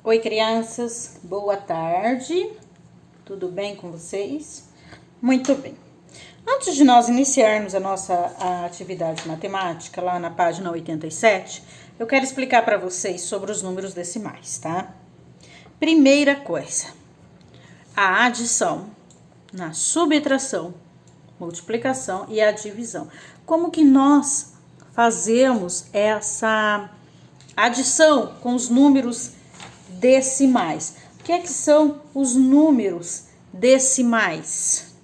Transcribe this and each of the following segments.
Oi, crianças, boa tarde, tudo bem com vocês? Muito bem. Antes de nós iniciarmos a nossa atividade matemática, lá na página 87, eu quero explicar para vocês sobre os números decimais, tá? Primeira coisa, a adição, na subtração, multiplicação e a divisão. Como que nós fazemos essa adição com os números decimais? O que é que são os números decimais?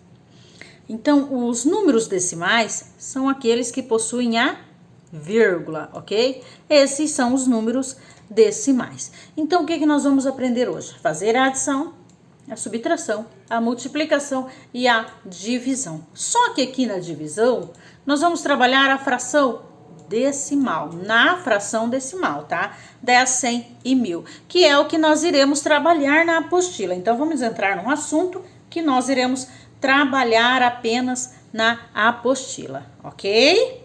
Então, os números decimais são aqueles que possuem a vírgula, ok? Esses são os números decimais. Então, o que é que nós vamos aprender hoje? Fazer a adição, a subtração, a multiplicação e a divisão. Só que aqui na divisão, nós vamos trabalhar a fração decimal, na fração decimal, tá? 10, 100 e 1000, que é o que nós iremos trabalhar na apostila. Então, vamos entrar num assunto que nós iremos trabalhar apenas na apostila, ok?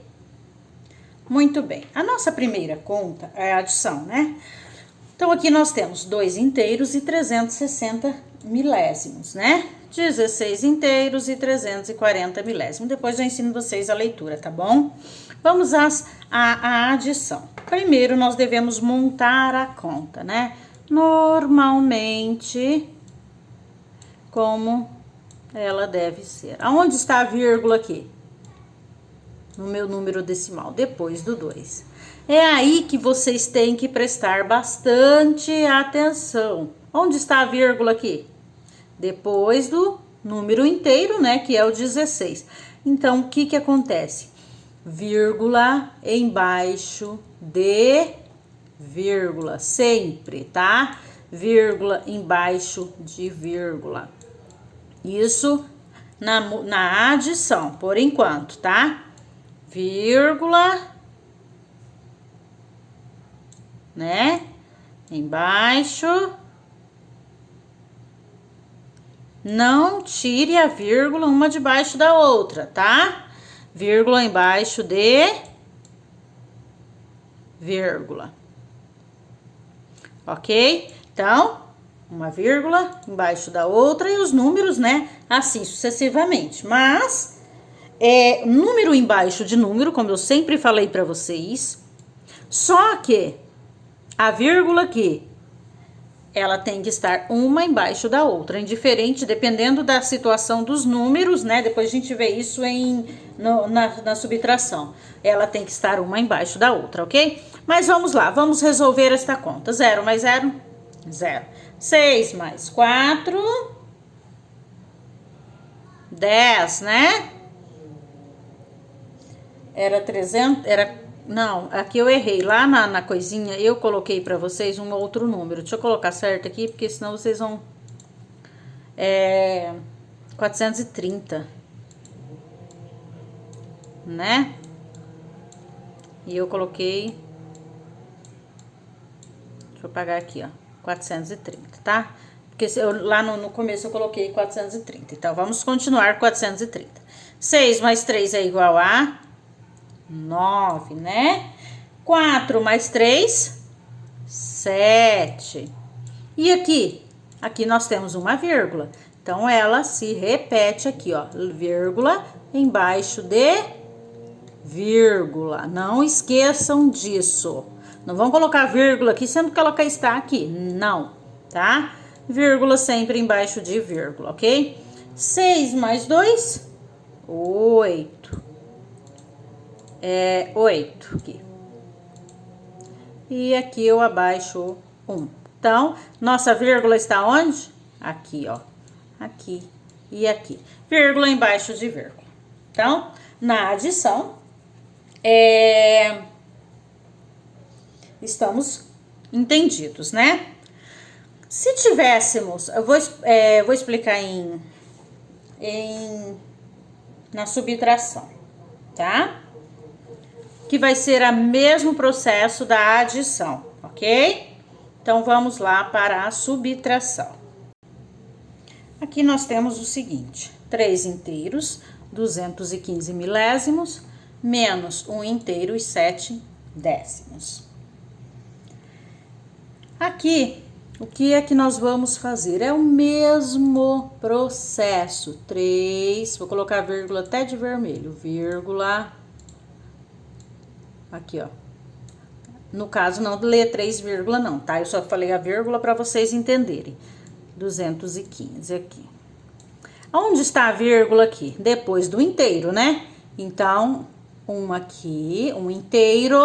Muito bem. A nossa primeira conta é a adição, né? Então, aqui nós temos 2 inteiros e 360 milésimos, né? 16 inteiros e 340 milésimos. Depois eu ensino vocês a leitura, tá bom? Vamos à adição. Primeiro, nós devemos montar a conta, né? Normalmente, como ela deve ser. Aonde está a vírgula aqui? No meu número decimal, depois do 2. É aí que vocês têm que prestar bastante atenção. Onde está a vírgula aqui? Depois do número inteiro, né, que é o 16. Então, o que que acontece? Vírgula embaixo de vírgula, sempre, tá? Vírgula embaixo de vírgula. Isso na adição, por enquanto, tá? Vírgula, né? Embaixo. Não tire a vírgula uma debaixo da outra, tá? Vírgula embaixo de vírgula. Ok? Então, uma vírgula embaixo da outra e os números, né? Assim sucessivamente. Mas, número embaixo de número, como eu sempre falei para vocês, só que a vírgula aqui, ela tem que estar uma embaixo da outra, indiferente, dependendo da situação dos números, né? Depois a gente vê isso na subtração. Ela tem que estar uma embaixo da outra, ok? Mas vamos lá, vamos resolver esta conta. 0 mais 0, 0. 6 mais 4, 10, né? Era 300, não, aqui eu errei. Lá na coisinha eu coloquei pra vocês um outro número. Deixa eu colocar certo aqui, porque senão vocês vão... 430. Né? E eu coloquei... Deixa eu apagar aqui, ó. 430, tá? Porque lá no começo eu coloquei 430. Então, vamos continuar com 430. 6 mais 3 é igual a 9, né? 4 mais 3, 7. E aqui? Aqui nós temos uma vírgula. Então, ela se repete aqui, ó. Vírgula embaixo de vírgula. Não esqueçam disso. Não vão colocar vírgula aqui, sendo que ela está aqui. Não, tá? Vírgula sempre embaixo de vírgula, ok? 6 mais 2, 8. 8 aqui. E aqui eu abaixo 1. Então, nossa vírgula está onde? Aqui, ó. Aqui e aqui. Vírgula embaixo de vírgula. Então, na adição, estamos entendidos, né? Se tivéssemos, eu vou explicar na subtração, tá? Que vai ser o mesmo processo da adição, ok? Então, vamos lá para a subtração. Aqui nós temos o seguinte: 3 inteiros, 215 milésimos, menos 1 inteiro e 7 décimos. Aqui, O que é que nós vamos fazer? É o mesmo processo. 3, vou colocar vírgula até de vermelho. Vírgula. Aqui, ó. No caso, não lê 3 vírgula não, tá? Eu só falei a vírgula para vocês entenderem. 215 aqui. Onde está a vírgula aqui? Depois do inteiro, né? Então, um aqui, um inteiro.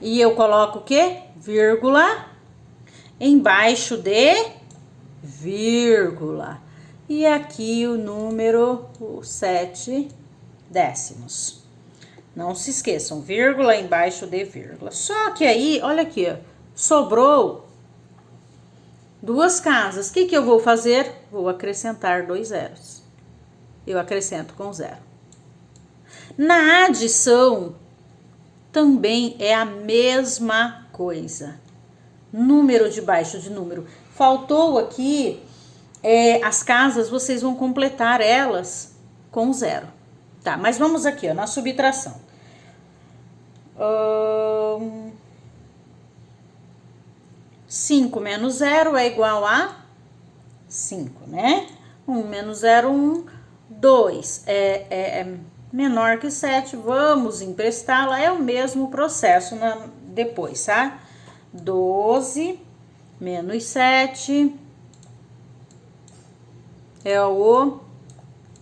E eu coloco o quê? Vírgula. Embaixo de vírgula. E aqui o número 7 décimos. Não se esqueçam, vírgula embaixo de vírgula. Só que aí, olha aqui, ó, sobrou 2 casas. O que que eu vou fazer? Vou acrescentar 2 zeros. Eu acrescento com 0. Na adição, também é a mesma coisa. Número debaixo de número. Faltou aqui as casas, vocês vão completar elas com 0. Tá, mas vamos aqui, ó, na subtração. 5 menos 0 é igual a 5, né? 1 menos 0, 1. 2 é menor que 7, vamos emprestá-la, é o mesmo processo depois, tá? 12 menos 7 é o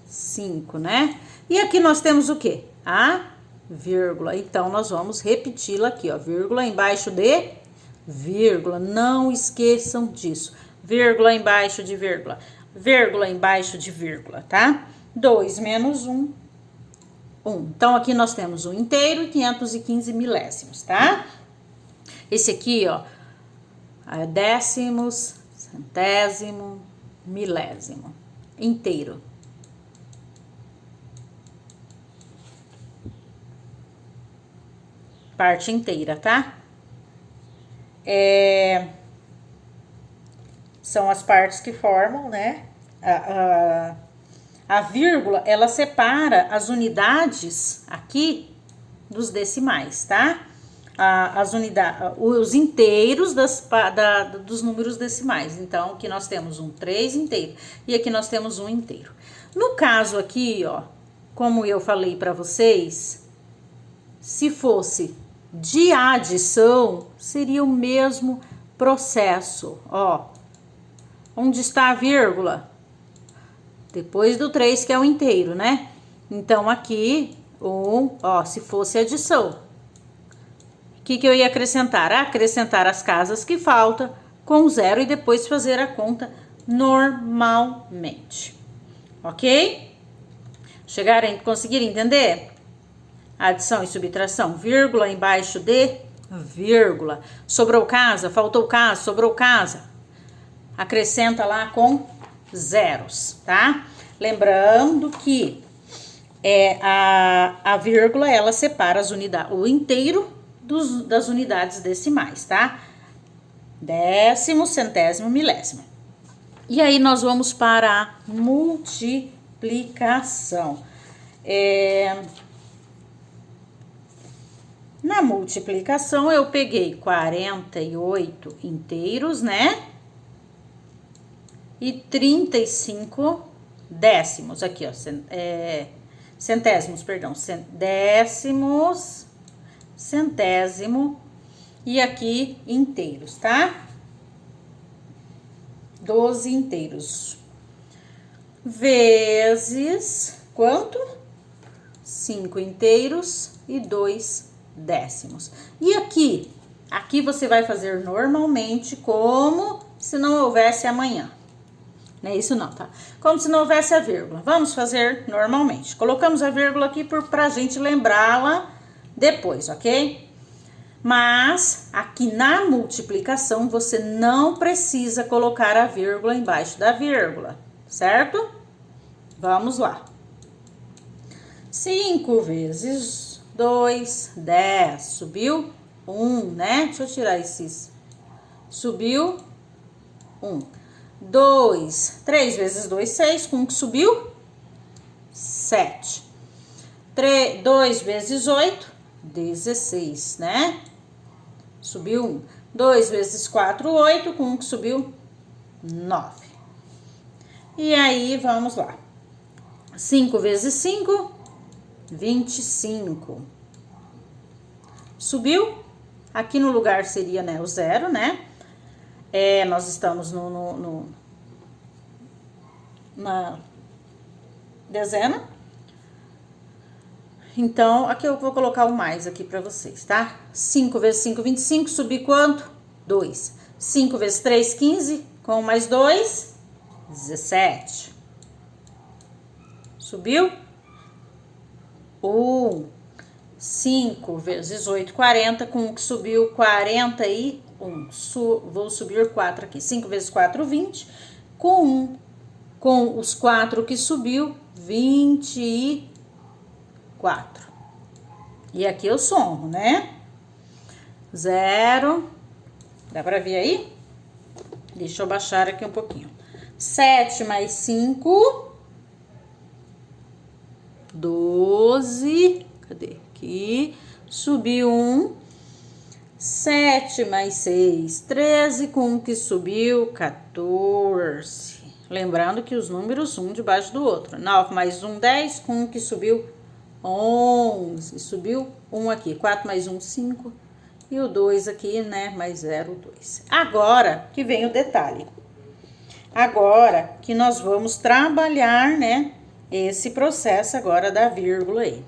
5, né? E aqui nós temos o quê? A vírgula. Então, nós vamos repeti-la aqui, ó. Vírgula embaixo de vírgula. Não esqueçam disso. Vírgula embaixo de vírgula. Vírgula embaixo de vírgula, tá? 2 menos 1, 1. Então, aqui nós temos um inteiro e 515 milésimos, tá? Esse aqui, ó, é décimos, centésimo, milésimo. Inteiro. Parte inteira, tá? São as partes que formam, né? A vírgula, ela separa as unidades aqui dos decimais, tá? Os inteiros dos números decimais. Então, aqui nós temos um 3 inteiro e aqui nós temos um inteiro. No caso aqui, ó, como eu falei para vocês, se fosse de adição, seria o mesmo processo, ó. Onde está a vírgula? Depois do 3, que é o inteiro, né? Então, aqui, ó, se fosse adição, o que eu ia acrescentar? Acrescentar as casas que faltam com 0 e depois fazer a conta normalmente. Ok? Conseguiram entender? Adição e subtração, vírgula embaixo de vírgula. Sobrou casa, faltou casa, sobrou casa. Acrescenta lá com zeros, tá? Lembrando que a vírgula, ela separa as unidades, o inteiro das unidades decimais, tá? Décimo, centésimo, milésimo. E aí, nós vamos para a multiplicação. Na multiplicação, eu peguei 48 inteiros, né? E 35 décimos. Aqui, ó. Centésimos, perdão. Décimos, centésimo e aqui inteiros, tá? 12 inteiros. Vezes quanto? 5 inteiros e 2 décimos. E aqui você vai fazer normalmente como se não houvesse amanhã. Não é isso não, tá? Como se não houvesse a vírgula. Vamos fazer normalmente. Colocamos a vírgula aqui pra gente lembrá-la depois, ok? Mas aqui na multiplicação você não precisa colocar a vírgula embaixo da vírgula, certo? Vamos lá. 5 vezes 2, 10. Subiu 1, né? Deixa eu tirar esses. Subiu 1. 2, 3 vezes 2, 6. Com que subiu? 7. 2 vezes 8, 16, né? Subiu 1. 2 vezes 4, 8, com 1 que subiu, 9. E aí, vamos lá. 5 vezes 5, 25. Subiu? Aqui no lugar seria, né, o 0, né? Nós estamos na dezena. Então, aqui eu vou colocar o mais aqui pra vocês, tá? 5 vezes 5, 25. Subir quanto? 2. 5 vezes 3, 15. Com mais 2, 17. Subiu? 1. 5 vezes 8, 40. Com o que subiu, 41. Vou subir 4 aqui. 5 vezes 4, 20. Com 1. Com os 4 que subiu, 24. E aqui eu somo, né? 0. Dá pra ver aí? Deixa eu baixar aqui um pouquinho. 7 mais 5. 12. Cadê? Aqui. Subiu 1. 7 mais 6, 13. Com o que subiu, 14. Lembrando que os números um debaixo do outro. 9 mais 1, 10. Com o que subiu, 11. Subiu 1 aqui. 4 mais 1, 5. E o 2 aqui, né? Mais 0, 2. Agora que vem o detalhe. Agora que nós vamos trabalhar, né? Esse processo agora da vírgula aí.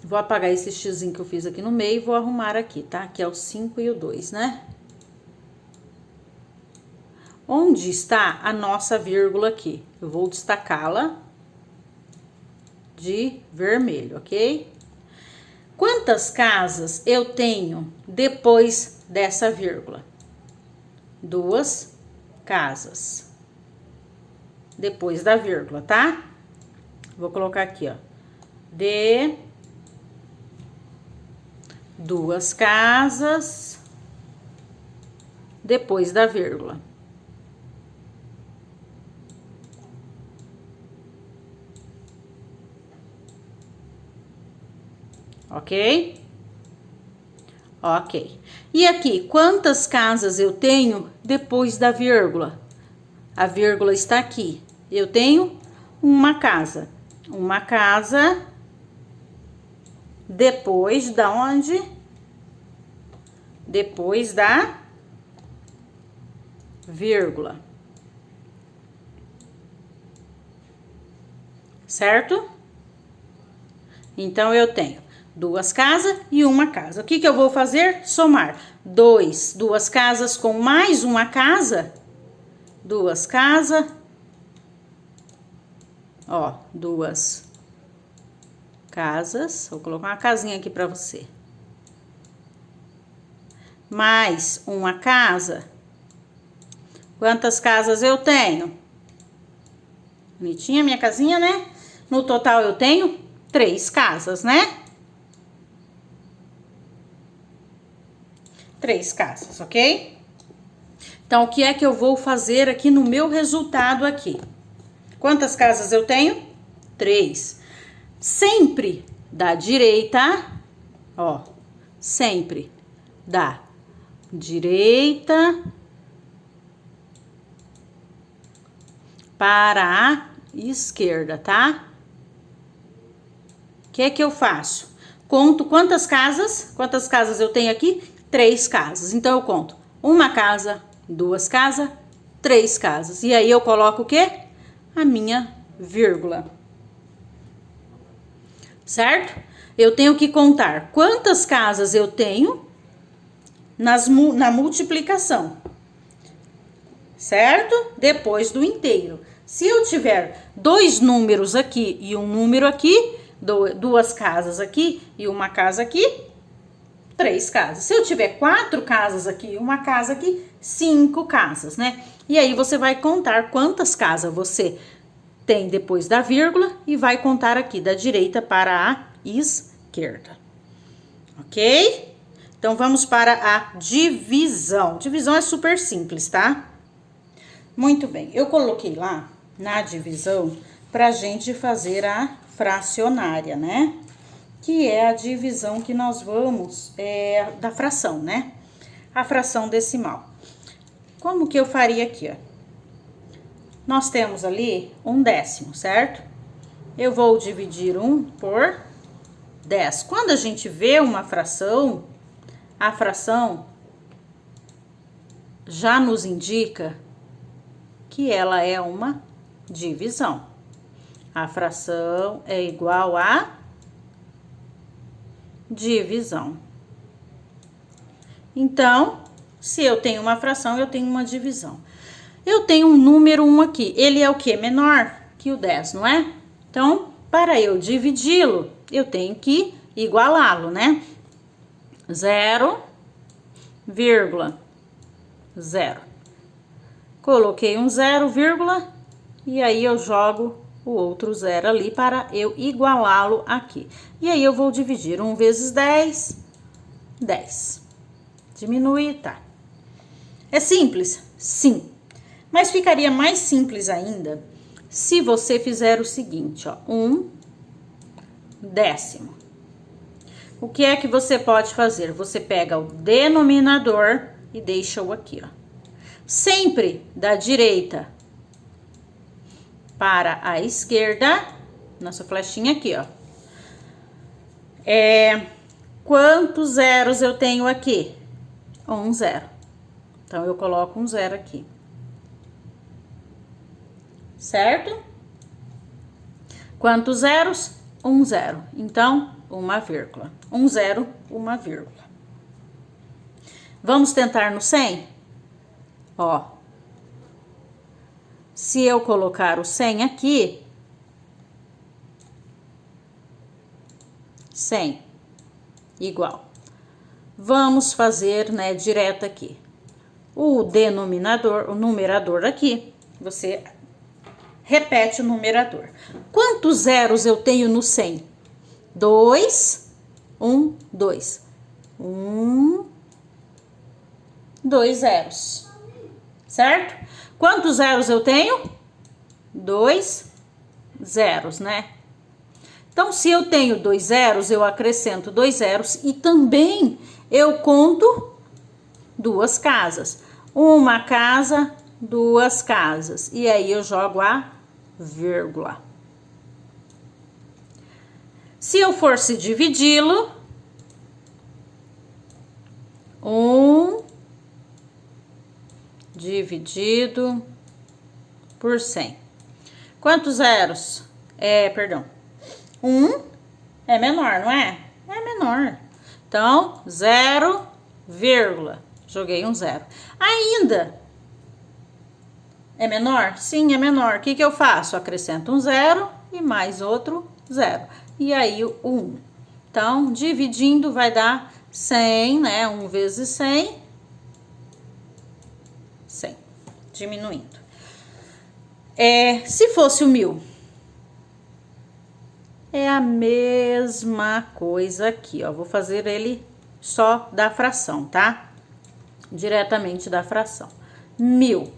Vou apagar esse xizinho que eu fiz aqui no meio e vou arrumar aqui, tá? Que é o 5 e o 2, né? Onde está a nossa vírgula aqui? Eu vou destacá-la de vermelho, ok? Quantas casas eu tenho depois dessa vírgula? 2 casas. Depois da vírgula, tá? Vou colocar aqui, ó. De 2 casas depois da vírgula. Ok? Ok. E aqui, quantas casas eu tenho depois da vírgula? A vírgula está aqui. Eu tenho uma casa. Uma casa depois da onde? Depois da vírgula. Certo? Então, eu tenho 2 casas e uma casa. O que que eu vou fazer? Somar 2 casas com mais uma casa. 2 casas. Ó, 2 casas. Vou colocar uma casinha aqui pra você. Mais uma casa. Quantas casas eu tenho? Bonitinha minha casinha, né? No total eu tenho 3 casas, né? 3 casas, ok? Então, o que é que eu vou fazer aqui no meu resultado aqui? Quantas casas eu tenho? 3. Sempre da direita, ó, sempre da direita para a esquerda, tá? O que é que eu faço? Conto quantas casas? Quantas casas eu tenho aqui? 3 casas. Então, eu conto 1 casa, 2 casas, 3 casas. E aí, eu coloco o quê? A minha vírgula. Certo? Eu tenho que contar quantas casas eu tenho na multiplicação. Certo? Depois do inteiro. Se eu tiver 2 números aqui e um número aqui, 2 casas aqui e uma casa aqui, 3 casas. Se eu tiver 4 casas aqui e uma casa aqui, 5 casas, né? E aí, você vai contar quantas casas você tem depois da vírgula e vai contar aqui da direita para a esquerda. Ok? Então, vamos para a divisão. Divisão é super simples, tá? Muito bem. Eu coloquei lá na divisão pra gente fazer a fracionária, né? que é a divisão que nós vamos, da fração, né? A fração decimal. Como que eu faria aqui, ó? Nós temos ali 1/10, certo? Eu vou dividir 1 por 10. Quando a gente vê uma fração, a fração já nos indica que ela é uma divisão. A fração é igual a divisão. Então, se eu tenho uma fração, eu tenho uma divisão. Eu tenho um número 1 aqui. Ele é o quê? Menor que o 10, não é? Então, para eu dividi-lo, eu tenho que igualá-lo, né? 0,0. Coloquei um 0, e aí eu jogo o outro 0 ali para eu igualá-lo aqui. E aí eu vou dividir 1 vezes 10, 10. Diminui, tá? É simples? Sim. Mas ficaria mais simples ainda se você fizer o seguinte, ó, 1/10. O que é que você pode fazer? Você pega o denominador e deixa-o aqui, ó. Sempre da direita para a esquerda, nossa flechinha aqui, ó. Quantos zeros eu tenho aqui? 1 0. Então, eu coloco um 0 aqui. Certo? Quantos zeros? 1 0. Então, uma vírgula. 1 0, uma vírgula. Vamos tentar no 100? Ó. Se eu colocar o 100 aqui, 100 igual. Vamos fazer, né, direto aqui. O denominador, o numerador aqui, você repete o numerador. Quantos zeros eu tenho no 100? 2, 1, 2. 1, 2 zeros. Certo? Quantos zeros eu tenho? 2 zeros, né? Então, se eu tenho 2 zeros, eu acrescento 2 zeros e também eu conto 2 casas. Uma casa, 2 casas. E aí eu jogo a vírgula. Se eu fosse dividi-lo, 1 dividido por 100. Quantos zeros? Perdão. 1 é menor, não é? É menor. Então, 0, joguei um 0. Ainda é menor? Sim, é menor. O que que eu faço? Acrescento um 0 e mais outro 0. E aí, o 1. Então, dividindo vai dar 100, né? 1 vezes 100, 100. Diminuindo. Se fosse o 1000, é a mesma coisa aqui, ó. Vou fazer ele só da fração, tá? Diretamente da fração. 1000.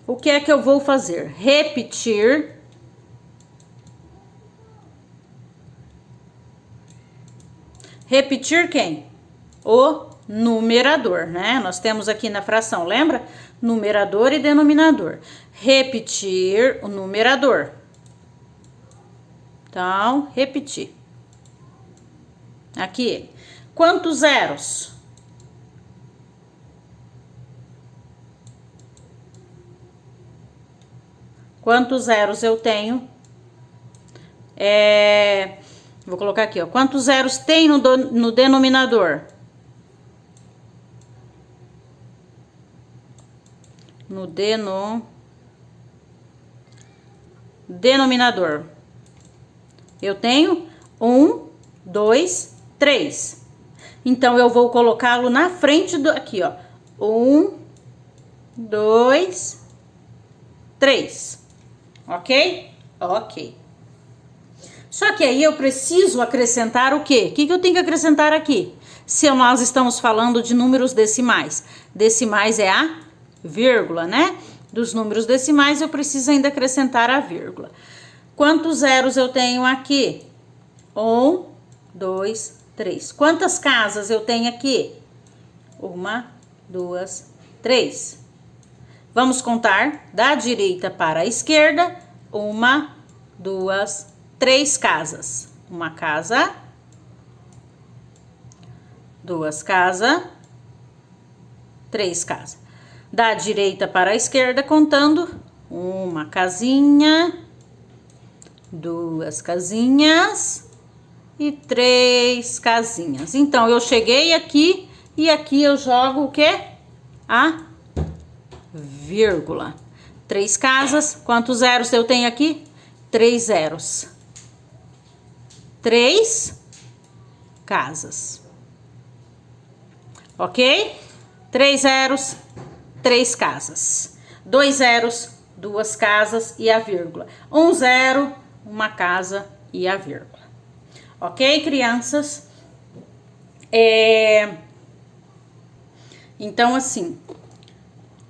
O que é que eu vou fazer? Repetir. Repetir quem? O numerador, né? Nós temos aqui na fração, lembra? Numerador e denominador. Repetir o numerador. Então, repetir. Aqui. Quantos zeros? Quantos zeros eu tenho? Vou colocar aqui, ó. Quantos zeros tem no denominador? No denominador. Eu tenho 1, 2, 3. Então, eu vou colocá-lo na frente aqui, ó. 1, 2, 3. Ok? Ok. Só que aí eu preciso acrescentar o quê? O que eu tenho que acrescentar aqui? Se nós estamos falando de números decimais. Decimais é a vírgula, né? Dos números decimais eu preciso ainda acrescentar a vírgula. Quantos zeros eu tenho aqui? 1, 2, 3. Quantas casas eu tenho aqui? 1, 2, 3. Vamos contar da direita para a esquerda. 1, 2, 3 casas. Uma casa, 2 casas, 3 casas. Da direita para a esquerda, contando: 1 casinha, 2 casinhas e 3 casinhas. Então, eu cheguei aqui e aqui eu jogo o quê? A vírgula. 3 casas. Quantos zeros eu tenho aqui? 3 zeros. 3 casas. Ok? 3 zeros, 3 casas. 2 zeros, 2 casas e a vírgula. 1 zero, 1 casa e a vírgula. Ok, crianças? Então, assim,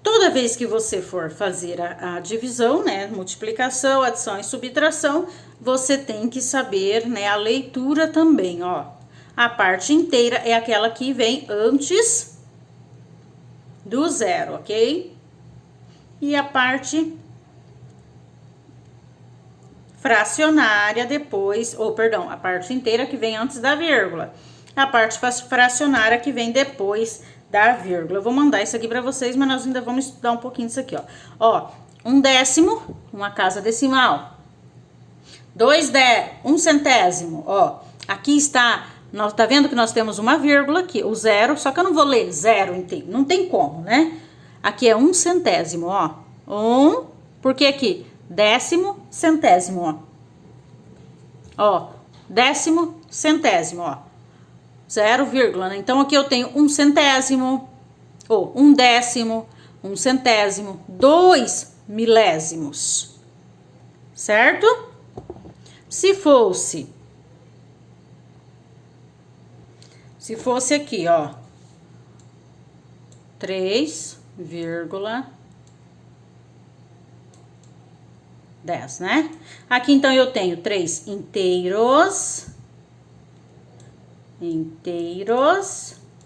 toda vez que você for fazer a divisão, né, multiplicação, adição e subtração, você tem que saber, né, a leitura também, ó. A parte inteira é aquela que vem antes do zero, ok? E a parte fracionária depois, ou perdão, a parte inteira que vem antes da vírgula. A parte fracionária que vem depois da vírgula. Eu vou mandar isso aqui pra vocês, mas nós ainda vamos estudar um pouquinho disso aqui, ó. Ó, 1/10, uma casa decimal. 1 centésimo, ó. Aqui está, tá vendo que nós temos uma vírgula aqui, o zero, só que eu não vou ler zero inteiro, não tem como, né? Aqui é 1 centésimo, ó. Porque aqui, 10º centésimo, ó. Ó, 10º centésimo, ó. 0, né? Então, aqui eu tenho 1 centésimo, ou 1/10, 1 centésimo, 2 milésimos, certo? Se fosse aqui, ó, 3,10, né? Aqui, então, eu tenho 3 inteiros,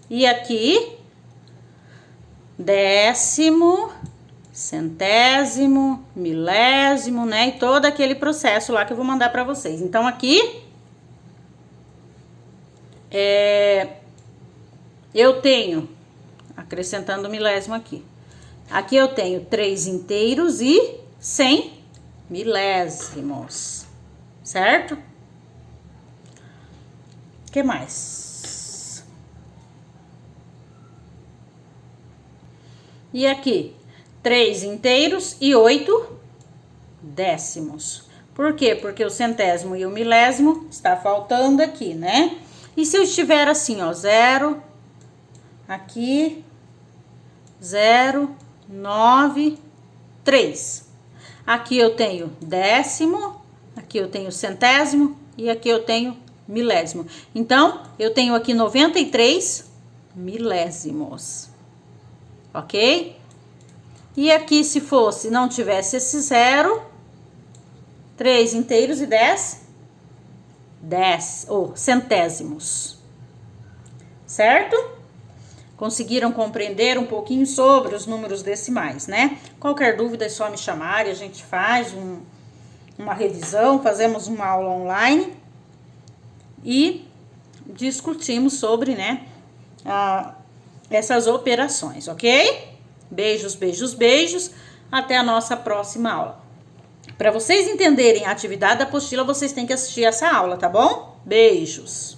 e aqui, 10º, centésimo, milésimo, né? E todo aquele processo lá que eu vou mandar pra vocês. Então, aqui, eu tenho, acrescentando o milésimo aqui. Aqui eu tenho 3 inteiros e 100 milésimos, certo? O que mais? E aqui, 3 inteiros e 8 décimos. Por quê? Porque o centésimo e o milésimo está faltando aqui, né? E se eu estiver assim, ó, 0, aqui, 0, 9, 3. Aqui eu tenho décimo, aqui eu tenho centésimo e aqui eu tenho milésimo. Então, eu tenho aqui 93 milésimos, ok? E aqui, se fosse, não tivesse esse 0, 3 inteiros e 10 centésimos, certo? Conseguiram compreender um pouquinho sobre os números decimais, né? Qualquer dúvida é só me chamar e a gente faz uma revisão, fazemos uma aula online e discutimos sobre, né, essas operações, ok? Beijos, beijos, beijos. Até a nossa próxima aula. Para vocês entenderem a atividade da apostila, vocês têm que assistir essa aula, tá bom? Beijos!